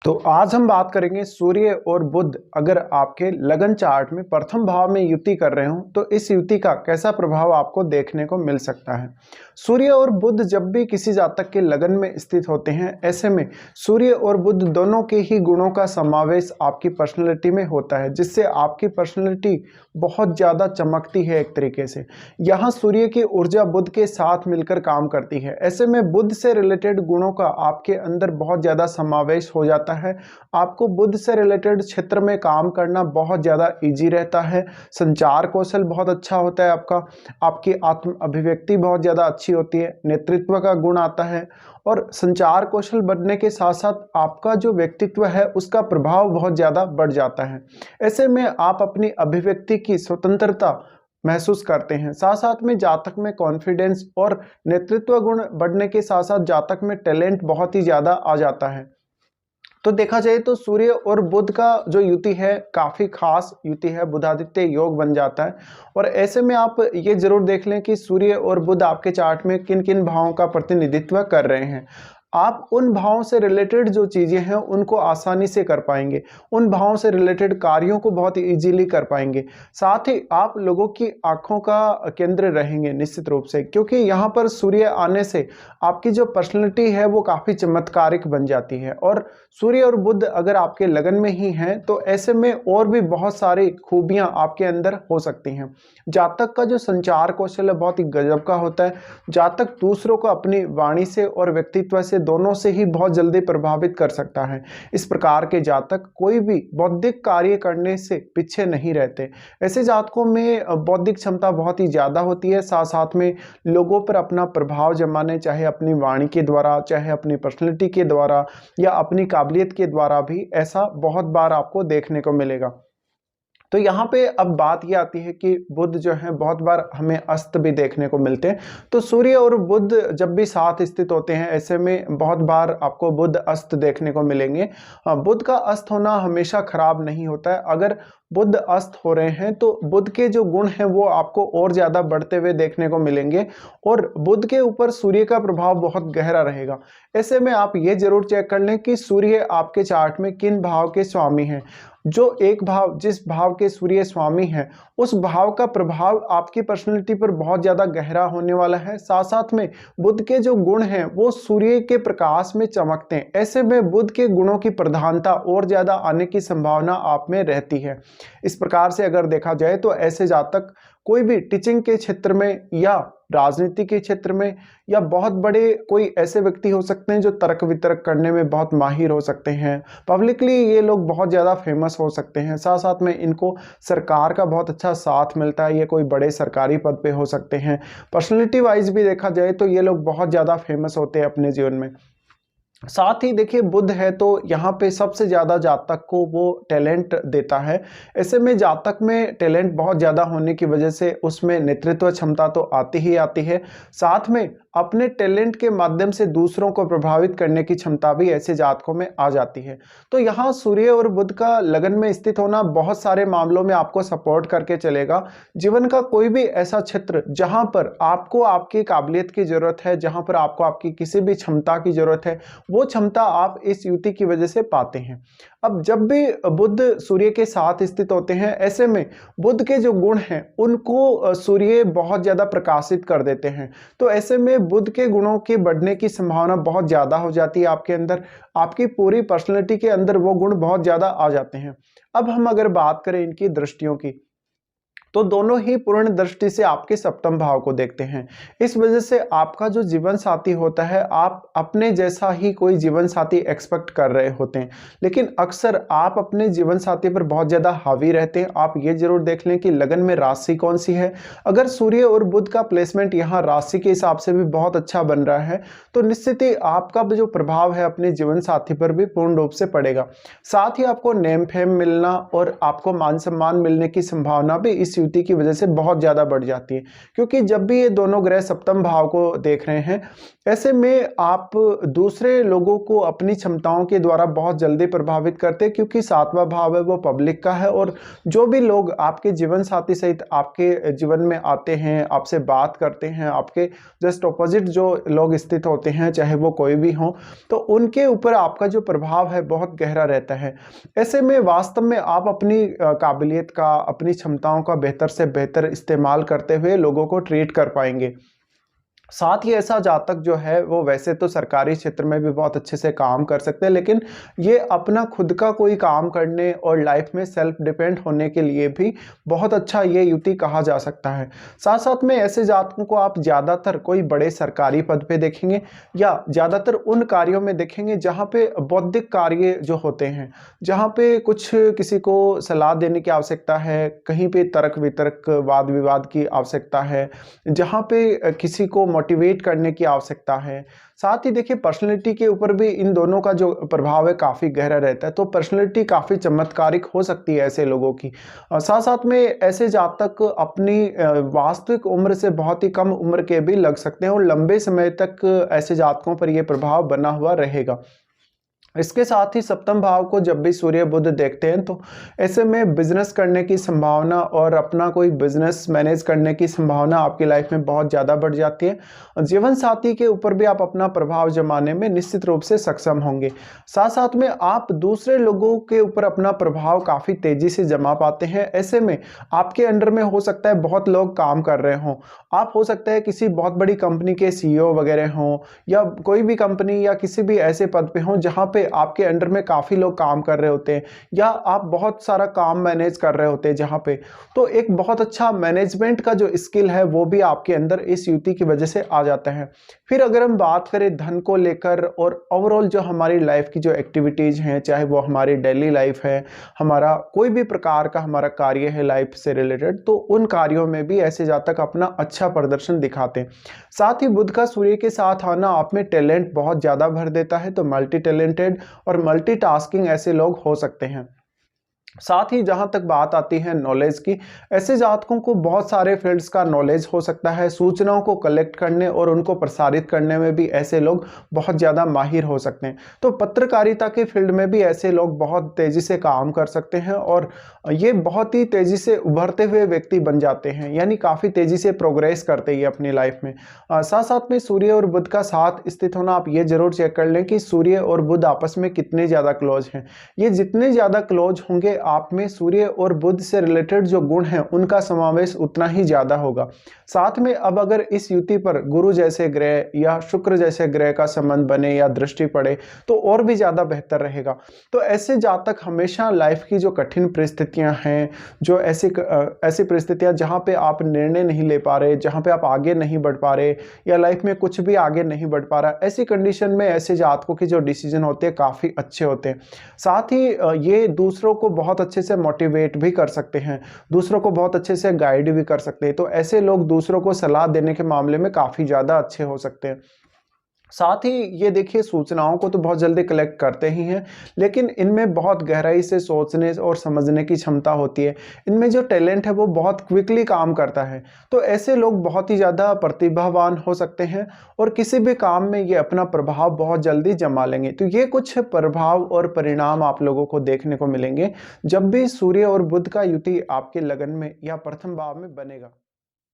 तो आज हम बात करेंगे सूर्य और बुध अगर आपके लगन चार्ट में प्रथम भाव में युति कर रहे हो तो इस युति का कैसा प्रभाव आपको देखने को मिल सकता है। सूर्य और बुध जब भी किसी जातक के लगन में स्थित होते हैं, ऐसे में सूर्य और बुध दोनों के ही गुणों का समावेश आपकी पर्सनैलिटी में होता है, जिससे आपकी पर्सनैलिटी बहुत ज़्यादा चमकती है। एक तरीके से यहाँ सूर्य की ऊर्जा बुध के साथ मिलकर काम करती है। ऐसे में बुध से रिलेटेड गुणों का आपके अंदर बहुत ज़्यादा समावेश हो जाता है। आपको बुध से रिलेटेड क्षेत्र में काम करना बहुत ज़्यादा इजी रहता है। संचार कौशल बहुत अच्छा होता है आपका, आपकी आत्म अभिव्यक्ति बहुत ज़्यादा अच्छी होती है, नेतृत्व का गुण आता है और संचार कौशल बढ़ने के साथ साथ आपका जो व्यक्तित्व है उसका प्रभाव बहुत ज़्यादा बढ़ जाता है। ऐसे में आप अपनी अभिव्यक्ति की स्वतंत्रता महसूस करते हैं। साथ साथ में जातक में कॉन्फिडेंस और नेतृत्व गुण बढ़ने के साथ साथ जातक में टैलेंट बहुत ही ज़्यादा आ जाता है। तो देखा जाए तो सूर्य और बुध का जो युति है काफ़ी खास युति है, बुधादित्य योग बन जाता है। और ऐसे में आप ये जरूर देख लें कि सूर्य और बुध आपके चार्ट में किन किन भावों का प्रतिनिधित्व कर रहे हैं। आप उन भावों से रिलेटेड जो चीज़ें हैं उनको आसानी से कर पाएंगे, उन भावों से रिलेटेड कार्यों को बहुत इजीली कर पाएंगे। साथ ही आप लोगों की आंखों का केंद्र रहेंगे निश्चित रूप से, क्योंकि यहाँ पर सूर्य आने से आपकी जो पर्सनैलिटी है वो काफ़ी चमत्कारिक बन जाती है। और सूर्य और बुध अगर आपके लगन में ही हैं तो ऐसे में और भी बहुत सारी खूबियाँ आपके अंदर हो सकती हैं। जातक का जो संचार कौशल है बहुत ही गजब का होता है। जातक दूसरों को अपनी वाणी से और व्यक्तित्व से दोनों से ही बहुत जल्दी प्रभावित कर सकता है। इस प्रकार के जातक कोई भी बौद्धिक कार्य करने से पीछे नहीं रहते। ऐसे जातकों में बौद्धिक क्षमता बहुत ही ज़्यादा होती है। साथ साथ में लोगों पर अपना प्रभाव जमाने, चाहे अपनी वाणी के द्वारा, चाहे अपनी पर्सनैलिटी के द्वारा या अपनी काबिलियत के द्वारा भी, ऐसा बहुत बार आपको देखने को मिलेगा। तो यहाँ पे अब बात ये आती है कि बुध जो है बहुत बार हमें अस्त भी देखने को मिलते हैं। तो सूर्य और बुध जब भी साथ स्थित होते हैं ऐसे में बहुत बार आपको बुध अस्त देखने को मिलेंगे। बुध का अस्त होना हमेशा खराब नहीं होता है। अगर बुध अस्त हो रहे हैं तो बुध के जो गुण हैं वो आपको और ज़्यादा बढ़ते हुए देखने को मिलेंगे और बुध के ऊपर सूर्य का प्रभाव बहुत गहरा रहेगा। ऐसे में आप ये जरूर चेक कर लें कि सूर्य आपके चार्ट में किन भाव के स्वामी हैं। जो एक भाव, जिस भाव के सूर्य स्वामी हैं उस भाव का प्रभाव आपकी पर्सनैलिटी पर बहुत ज़्यादा गहरा होने वाला है। साथ साथ में बुध के जो गुण हैं वो सूर्य के प्रकाश में चमकते हैं। ऐसे में बुध के गुणों की प्रधानता और ज़्यादा आने की संभावना आप में रहती है। इस प्रकार से अगर देखा जाए तो ऐसे जातक कोई भी टीचिंग के क्षेत्र में या राजनीति के क्षेत्र में या बहुत बड़े कोई ऐसे व्यक्ति हो सकते हैं जो तर्क वितर्क करने में बहुत माहिर हो सकते हैं। पब्लिकली ये लोग बहुत ज़्यादा फेमस हो सकते हैं। साथ साथ में इनको सरकार का बहुत अच्छा साथ मिलता है। ये कोई बड़े सरकारी पद पे हो सकते हैं। पर्सनैलिटी वाइज भी देखा जाए तो ये लोग बहुत ज़्यादा फेमस होते हैं अपने जीवन में। साथ ही देखिए बुध है तो यहाँ पे सबसे ज़्यादा जातक को वो टैलेंट देता है। ऐसे में जातक में टैलेंट बहुत ज़्यादा होने की वजह से उसमें नेतृत्व क्षमता तो आती ही आती है। साथ में अपने टैलेंट के माध्यम से दूसरों को प्रभावित करने की क्षमता भी ऐसे जातकों में आ जाती है। तो यहाँ सूर्य और बुध का लगन में स्थित होना बहुत सारे मामलों में आपको सपोर्ट करके चलेगा। जीवन का कोई भी ऐसा क्षेत्र जहाँ पर आपको आपकी काबिलियत की ज़रूरत है, जहाँ पर आपको आपकी किसी भी क्षमता की ज़रूरत है, वो क्षमता आप इस युति की वजह से पाते हैं। अब जब भी बुध सूर्य के साथ स्थित होते हैं ऐसे में बुध के जो गुण हैं उनको सूर्य बहुत ज़्यादा प्रकाशित कर देते हैं। तो ऐसे में बुध के गुणों के बढ़ने की संभावना बहुत ज़्यादा हो जाती है आपके अंदर। आपकी पूरी पर्सनैलिटी के अंदर वो गुण बहुत ज़्यादा आ जाते हैं। अब हम अगर बात करें इनकी दृष्टियों की तो दोनों ही पूर्ण दृष्टि से आपके सप्तम भाव को देखते हैं। इस वजह से आपका जो जीवन साथी होता है, आप अपने जैसा ही कोई जीवन साथी एक्सपेक्ट कर रहे होते हैं, लेकिन अक्सर आप अपने जीवन साथी पर बहुत ज़्यादा हावी रहते हैं। आप ये जरूर देख लें कि लगन में राशि कौन सी है। अगर सूर्य और बुध का प्लेसमेंट यहाँ राशि के हिसाब से भी बहुत अच्छा बन रहा है तो निश्चित ही आपका जो प्रभाव है अपने जीवन साथी पर भी पूर्ण रूप से पड़ेगा। साथ ही आपको नेम फेम मिलना और आपको मान सम्मान मिलने की संभावना भी इस युति की वजह से बहुत ज़्यादा बढ़ जाती है, क्योंकि जब भी ये दोनों ग्रह सप्तम भाव को देख रहे हैं, ऐसे में आप दूसरे लोगों को अपनी क्षमताओं के द्वारा बहुत जल्दी प्रभावित करते हैं, क्योंकि सातवां भाव है वो पब्लिक का है। और जो भी लोग आपके जीवन साथी सहित आपके जीवन में आते हैं, आपसे बात करते हैं, आपके जस्ट ऑपोजिट जो लोग स्थित होते हैं, चाहे वो कोई भी हो, तो उनके ऊपर आपका जो प्रभाव है बहुत गहरा रहता है। ऐसे में वास्तव में आप अपनी काबिलियत का, अपनी क्षमताओं का बेहतर से बेहतर इस्तेमाल करते हुए लोगों को ट्रीट कर पाएंगे। साथ ही ऐसा जातक जो है वो वैसे तो सरकारी क्षेत्र में भी बहुत अच्छे से काम कर सकते हैं, लेकिन ये अपना खुद का कोई काम करने और लाइफ में सेल्फ डिपेंड होने के लिए भी बहुत अच्छा ये युति कहा जा सकता है। साथ साथ में ऐसे जातकों को आप ज़्यादातर कोई बड़े सरकारी पद पे देखेंगे, या ज़्यादातर उन कार्यों में देखेंगे जहाँ पे बौद्धिक कार्य जो होते हैं, जहाँ पे कुछ किसी को सलाह देने की आवश्यकता है, कहीं पे तर्क वितर्क वाद विवाद की आवश्यकता है, जहाँ पे किसी को मोटिवेट करने की आवश्यकता है। साथ ही देखिए पर्सनैलिटी के ऊपर भी इन दोनों का जो प्रभाव है काफ़ी गहरा रहता है, तो पर्सनैलिटी काफ़ी चमत्कारिक हो सकती है ऐसे लोगों की। साथ साथ में ऐसे जातक अपनी वास्तविक उम्र से बहुत ही कम उम्र के भी लग सकते हैं, और लंबे समय तक ऐसे जातकों पर यह प्रभाव बना हुआ रहेगा। इसके साथ ही सप्तम भाव को जब भी सूर्य बुध देखते हैं, तो ऐसे में बिजनेस करने की संभावना और अपना कोई बिजनेस मैनेज करने की संभावना आपकी लाइफ में बहुत ज़्यादा बढ़ जाती है। जीवन साथी के ऊपर भी आप अपना प्रभाव जमाने में निश्चित रूप से सक्षम होंगे। साथ साथ में आप दूसरे लोगों के ऊपर अपना प्रभाव काफ़ी तेज़ी से जमा पाते हैं। ऐसे में आपके अंडर में हो सकता है बहुत लोग काम कर रहे हों, आप हो सकता है किसी बहुत बड़ी कंपनी के CEO वगैरह हों, या कोई भी कंपनी या किसी भी ऐसे पद पे हों जहाँ पे आपके अंडर में काफ़ी लोग काम कर रहे होते हैं, या आप बहुत सारा काम मैनेज कर रहे होते हैं जहाँ पे, तो एक बहुत अच्छा मैनेजमेंट का जो स्किल है वो भी आपके अंदर इस युति की वजह से आ जाता है। फिर अगर हम बात करें धन को लेकर और ओवरऑल जो हमारी लाइफ की जो एक्टिविटीज़ हैं, चाहे वो हमारी डेली लाइफ है, हमारा कोई भी प्रकार का हमारा कार्य है लाइफ से रिलेटेड, तो उन कार्यों में भी ऐसे जातक अपना अच्छा प्रदर्शन दिखाते हैं। साथ ही बुध का सूर्य के साथ आना आप में टैलेंट बहुत ज़्यादा भर देता है, तो मल्टी टैलेंटेड और मल्टीटास्किंग ऐसे लोग हो सकते हैं। साथ ही जहां तक बात आती है नॉलेज की, ऐसे जातकों को बहुत सारे फील्ड्स का नॉलेज हो सकता है। सूचनाओं को कलेक्ट करने और उनको प्रसारित करने में भी ऐसे लोग बहुत ज़्यादा माहिर हो सकते हैं। तो पत्रकारिता के फील्ड में भी ऐसे लोग बहुत तेज़ी से काम कर सकते हैं, और ये बहुत ही तेज़ी से उभरते हुए व्यक्ति बन जाते हैं, यानी काफ़ी तेज़ी से प्रोग्रेस करते हैं अपनी लाइफ में। साथ साथ में सूर्य और बुध का साथ स्थित होना, आप ये जरूर चेक कर लें कि सूर्य और बुध आपस में कितने ज़्यादा क्लोज हैं। ये जितने ज़्यादा क्लोज होंगे, आप में सूर्य और बुध से रिलेटेड जो गुण हैं उनका समावेश उतना ही ज़्यादा होगा। साथ में अब अगर इस युति पर गुरु जैसे ग्रह या शुक्र जैसे ग्रह का संबंध बने या दृष्टि पड़े, तो और भी ज़्यादा बेहतर रहेगा। तो ऐसे जातक हमेशा लाइफ की जो कठिन परिस्थितियां हैं, जो ऐसी परिस्थितियां जहां पे आप निर्णय नहीं ले पा रहे, जहां पे आप आगे नहीं बढ़ पा रहे, या लाइफ में कुछ भी आगे नहीं बढ़ पा रहा, ऐसी कंडीशन में ऐसे जातकों के जो डिसीजन होते हैं काफ़ी अच्छे होते हैं। साथ ही ये दूसरों को बहुत अच्छे से मोटिवेट भी कर सकते हैं, दूसरों को बहुत अच्छे से गाइड भी कर सकते हैं। तो ऐसे लोग दूसरों को सलाह देने के मामले में काफ़ी ज़्यादा अच्छे हो सकते हैं। साथ ही ये देखिए सूचनाओं को तो बहुत जल्दी कलेक्ट करते ही हैं, लेकिन इनमें बहुत गहराई से सोचने और समझने की क्षमता होती है। इनमें जो टैलेंट है वो बहुत क्विकली काम करता है। तो ऐसे लोग बहुत ही ज़्यादा प्रतिभावान हो सकते हैं, और किसी भी काम में ये अपना प्रभाव बहुत जल्दी जमा लेंगे। तो ये कुछ प्रभाव और परिणाम आप लोगों को देखने को मिलेंगे जब भी सूर्य और बुध का युति आपके लगन में या प्रथम भाव में बनेगा।